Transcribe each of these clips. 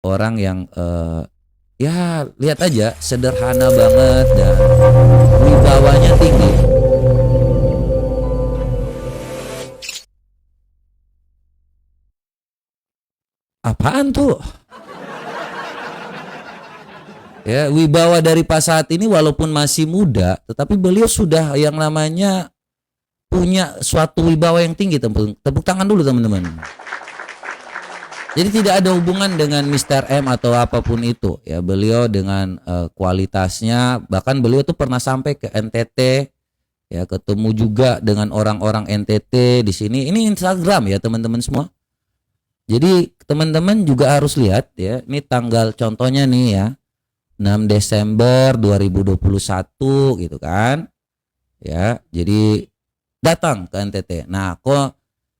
orang yang ya lihat aja sederhana banget dan wibawanya tinggi. Apaan tuh? Ya, wibawa dari Pak Sahat ini walaupun masih muda, tetapi beliau sudah yang namanya punya suatu wibawa yang tinggi. Tepuk tangan dulu teman-teman. Jadi tidak ada hubungan dengan Mr. M atau apapun itu. Ya, beliau dengan kualitasnya, bahkan beliau tuh pernah sampai ke NTT, ya ketemu juga dengan orang-orang NTT di sini. Ini Instagram ya teman-teman semua. Jadi teman-teman juga harus lihat ya. Ini tanggal contohnya nih ya. 6 Desember 2021 gitu kan. Ya, jadi datang ke NTT. Nah, kok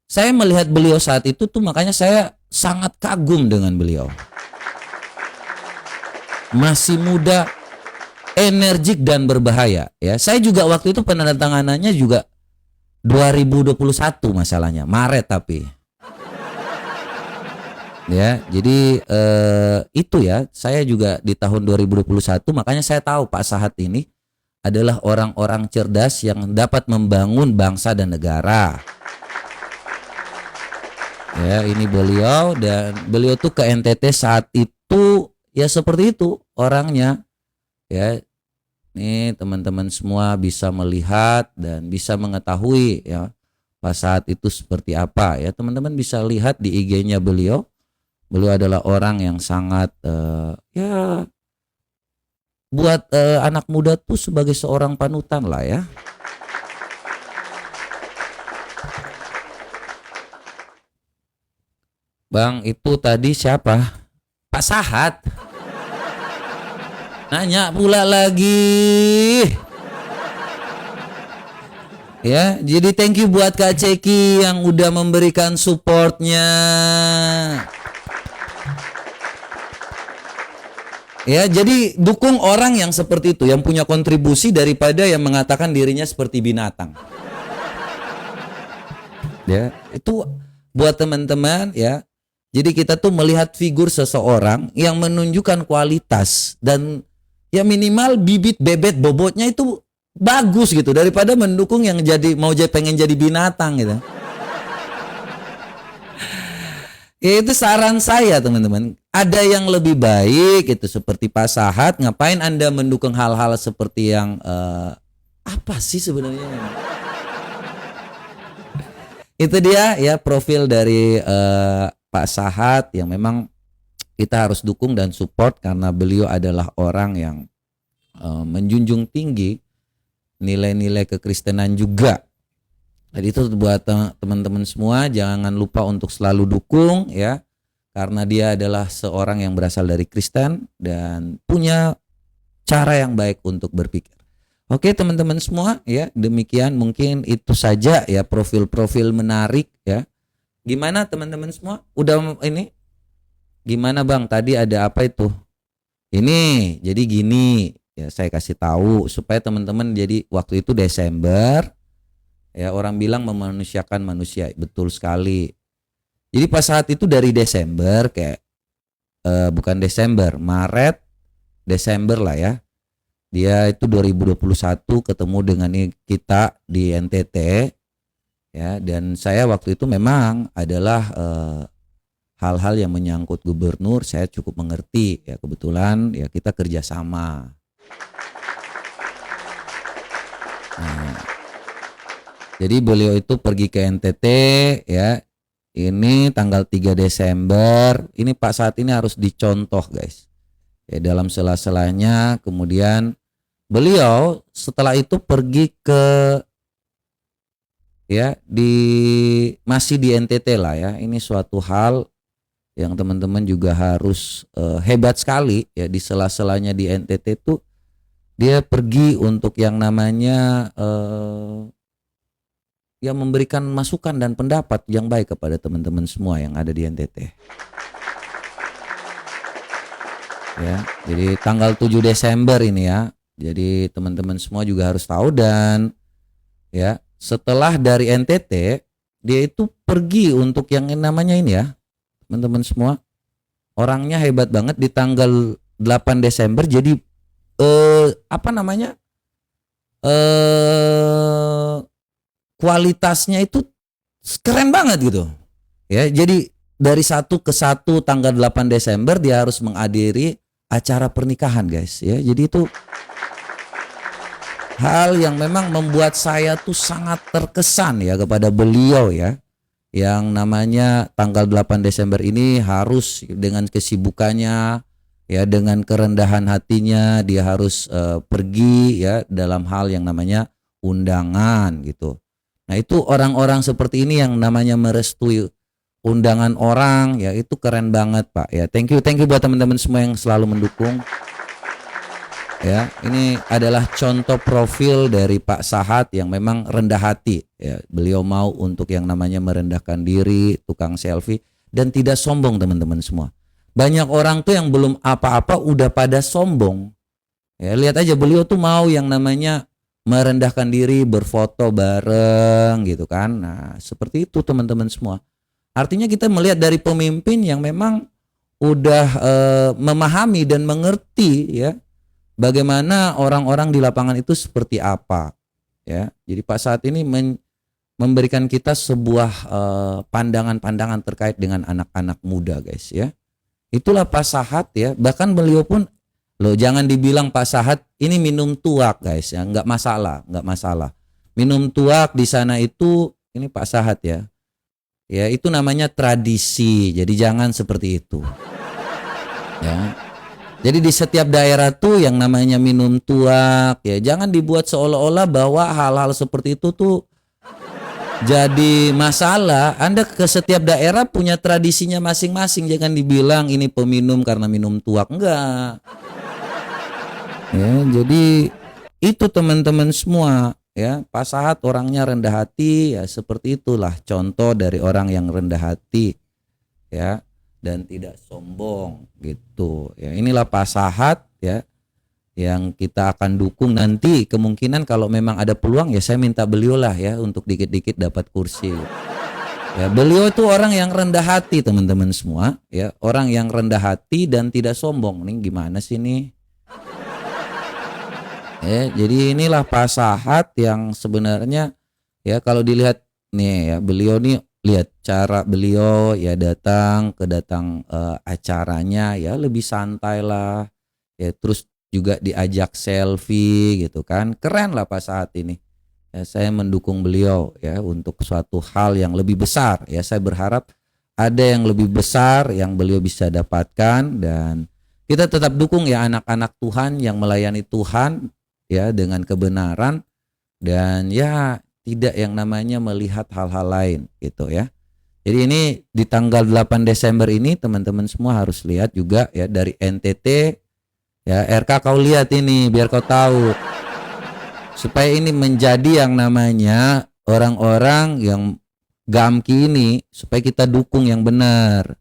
saya melihat beliau saat itu tuh makanya saya sangat kagum dengan beliau. Masih muda, energik dan berbahaya ya. Saya juga waktu itu penandatanganannya juga 2021 masalahnya, Maret tapi. Ya, jadi itu ya, saya juga di tahun 2021 makanya saya tahu Pak Sahat ini adalah orang-orang cerdas yang dapat membangun bangsa dan negara. Ya, ini beliau dan beliau tuh ke NTT saat itu ya seperti itu orangnya. Ya, nih teman-teman semua bisa melihat dan bisa mengetahui ya Pak Sahat itu seperti apa ya. Teman-teman bisa lihat di IG-nya beliau. Beliau adalah orang yang sangat ya buat anak muda tuh sebagai seorang panutan lah ya. Bang, itu tadi siapa? Pak Sahat. Nanya pula lagi. Ya, jadi thank you buat Kak Ceki yang udah memberikan supportnya. Ya, jadi dukung orang yang seperti itu, yang punya kontribusi daripada yang mengatakan dirinya seperti binatang. Ya, itu buat teman-teman ya. Jadi kita tuh melihat figur seseorang yang menunjukkan kualitas dan ya minimal bibit bebet bobotnya itu bagus gitu daripada mendukung yang jadi pengen jadi binatang gitu. Ya itu saran saya teman-teman. Ada yang lebih baik itu seperti Pak Sahat. Ngapain Anda mendukung hal-hal seperti yang apa sih sebenarnya? Itu dia ya profil dari Pak Sahat yang memang kita harus dukung dan support karena beliau adalah orang yang menjunjung tinggi nilai-nilai kekristenan juga. Jadi itu buat teman-teman semua jangan lupa untuk selalu dukung ya karena dia adalah seorang yang berasal dari Kristen dan punya cara yang baik untuk berpikir. Oke teman-teman semua ya demikian mungkin itu saja ya profil-profil menarik ya. Gimana teman-teman semua? Udah ini? Gimana Bang? Tadi ada apa itu? Ini jadi gini ya saya kasih tahu supaya teman-teman jadi waktu itu Desember ya orang bilang memanusiakan manusia betul sekali. Jadi pas saat itu dari Desember kayak bukan Desember, Maret, Desember lah ya. Dia itu 2021 ketemu dengan kita di NTT ya dan saya waktu itu memang adalah hal-hal yang menyangkut gubernur saya cukup mengerti ya kebetulan ya kita kerjasama. Nah, jadi beliau itu pergi ke NTT ya. Ini tanggal 3 Desember. Ini Pak Sahat ini harus dicontoh guys. Ya dalam sela-selanya kemudian beliau setelah itu pergi ke ya masih di NTT lah ya. Ini suatu hal yang teman-teman juga harus hebat sekali ya di sela-selanya di NTT itu dia pergi untuk yang namanya yang memberikan masukan dan pendapat yang baik kepada teman-teman semua yang ada di NTT. Ya, jadi tanggal 7 Desember ini ya. Jadi teman-teman semua juga harus tahu dan ya, setelah dari NTT dia itu pergi untuk yang namanya ini ya. Teman-teman semua orangnya hebat banget di tanggal 8 Desember jadi apa namanya? Kualitasnya itu keren banget gitu. Ya, jadi dari satu ke satu tanggal 8 Desember dia harus menghadiri acara pernikahan, guys. Ya, jadi itu hal yang memang membuat saya tuh sangat terkesan ya kepada beliau ya. Yang namanya tanggal 8 Desember ini harus dengan kesibukannya ya, dengan kerendahan hatinya dia harus pergi ya dalam hal yang namanya undangan gitu. Nah, itu orang-orang seperti ini yang namanya merestui undangan orang ya, itu keren banget Pak ya. Thank you buat teman-teman semua yang selalu mendukung. Ya, ini adalah contoh profil dari Pak Sahat yang memang rendah hati. Ya, beliau mau untuk yang namanya merendahkan diri, tukang selfie dan tidak sombong teman-teman semua. Banyak orang tuh yang belum apa-apa udah pada sombong. Ya, lihat aja beliau tuh mau yang namanya merendahkan diri, berfoto bareng gitu kan. Nah, seperti itu teman-teman semua. Artinya kita melihat dari pemimpin yang memang udah memahami dan mengerti ya bagaimana orang-orang di lapangan itu seperti apa ya. Jadi Pak Sahat ini memberikan kita sebuah pandangan-pandangan terkait dengan anak-anak muda guys ya. Itulah Pak Sahat ya. Bahkan beliau pun loh, jangan dibilang Pak Sahat ini minum tuak guys ya, nggak masalah. Minum tuak di sana itu ini Pak Sahat ya. Ya, itu namanya tradisi. Jadi jangan seperti itu. Ya. Jadi di setiap daerah tuh yang namanya minum tuak ya, jangan dibuat seolah-olah bahwa hal-hal seperti itu tuh jadi masalah. Anda ke setiap daerah punya tradisinya masing-masing. Jangan dibilang ini peminum karena minum tuak, enggak. Ya, jadi itu teman-teman semua ya. Pak Sahat orangnya rendah hati ya, seperti itulah contoh dari orang yang rendah hati ya dan tidak sombong gitu ya. Inilah Pak Sahat ya yang kita akan dukung nanti. Kemungkinan kalau memang ada peluang ya saya minta beliau lah ya untuk dikit-dikit dapat kursi ya. Beliau itu orang yang rendah hati teman-teman semua ya, orang yang rendah hati dan tidak sombong. Nih gimana sih nih ya. Jadi inilah Pak Sahat yang sebenarnya ya kalau dilihat nih ya, beliau nih lihat cara beliau ya datang acaranya ya lebih santai lah ya, terus juga diajak selfie gitu kan. Keren lah Pak Sahat ini ya. Saya mendukung beliau ya untuk suatu hal yang lebih besar ya. Saya berharap ada yang lebih besar yang beliau bisa dapatkan, dan kita tetap dukung ya anak-anak Tuhan yang melayani Tuhan ya dengan kebenaran dan ya tidak yang namanya melihat hal-hal lain gitu ya. Jadi ini di tanggal 8 Desember ini teman-teman semua harus lihat juga ya dari NTT ya. RK kau lihat ini biar kau tahu, supaya ini menjadi yang namanya orang-orang yang gamki ini, supaya kita dukung yang benar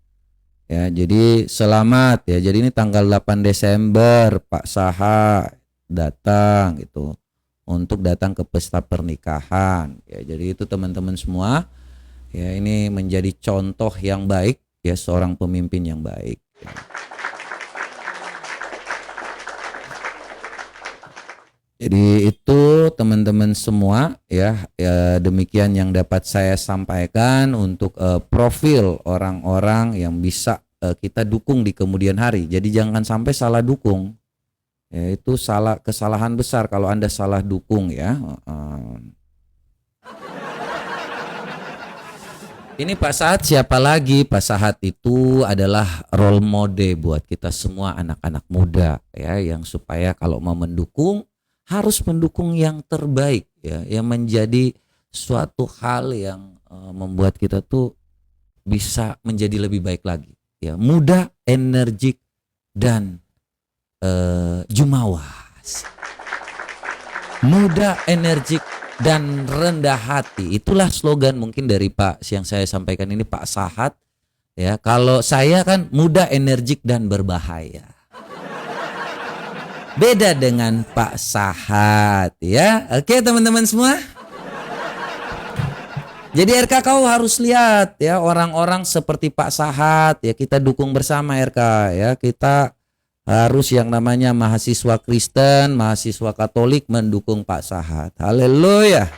ya. Jadi selamat ya. Jadi ini tanggal 8 Desember Pak Sahat datang gitu untuk datang ke pesta pernikahan ya. Jadi itu teman-teman semua ya, ini menjadi contoh yang baik ya, seorang pemimpin yang baik ya. Jadi itu teman-teman semua ya, demikian yang dapat saya sampaikan untuk profil orang-orang yang bisa kita dukung di kemudian hari. Jadi jangan sampai salah dukung. Ya, itu kesalahan besar kalau Anda salah dukung ya. Ini Pak Sahat siapa lagi? Pak Sahat itu adalah role model buat kita semua anak-anak muda ya, yang supaya kalau mau mendukung harus mendukung yang terbaik ya, yang menjadi suatu hal yang membuat kita tuh bisa menjadi lebih baik lagi ya. Muda, energik dan jumawas. Muda, energik dan rendah hati. Itulah slogan mungkin dari Pak yang saya sampaikan ini, Pak Sahat ya. Kalau saya kan muda, energik dan berbahaya. Beda dengan Pak Sahat ya. Oke teman-teman semua. Jadi RK kau harus lihat ya orang-orang seperti Pak Sahat ya, kita dukung bersama RK ya. Kita harus yang namanya mahasiswa Kristen, mahasiswa Katolik mendukung Pak Sahat. Haleluya.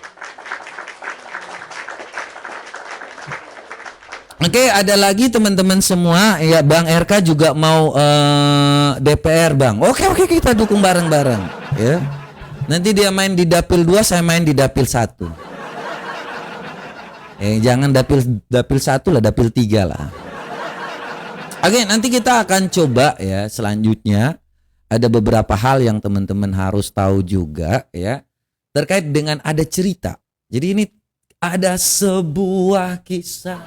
Oke, ada lagi teman-teman semua ya, Bang RK juga mau DPR Bang. Oke, kita dukung bareng-bareng ya. Nanti dia main di dapil 2, saya main di dapil 1. Jangan dapil 1 lah, dapil 3 lah. Oke, nanti kita akan coba ya selanjutnya ada beberapa hal yang teman-teman harus tahu juga ya terkait dengan ada cerita. Jadi ini ada sebuah kisah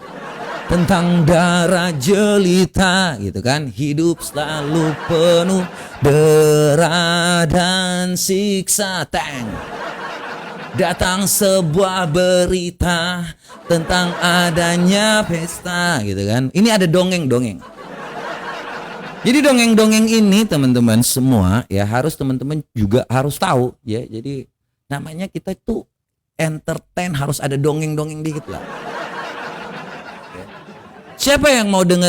tentang darah jelita gitu kan, hidup selalu penuh dera dan siksa. Datang sebuah berita tentang adanya pesta gitu kan. Ini ada dongeng-dongeng. Jadi dongeng-dongeng ini teman-teman semua ya harus teman-teman juga harus tahu ya. Jadi namanya kita itu entertain, harus ada dongeng-dongeng dikit lah. Siapa yang mau dengar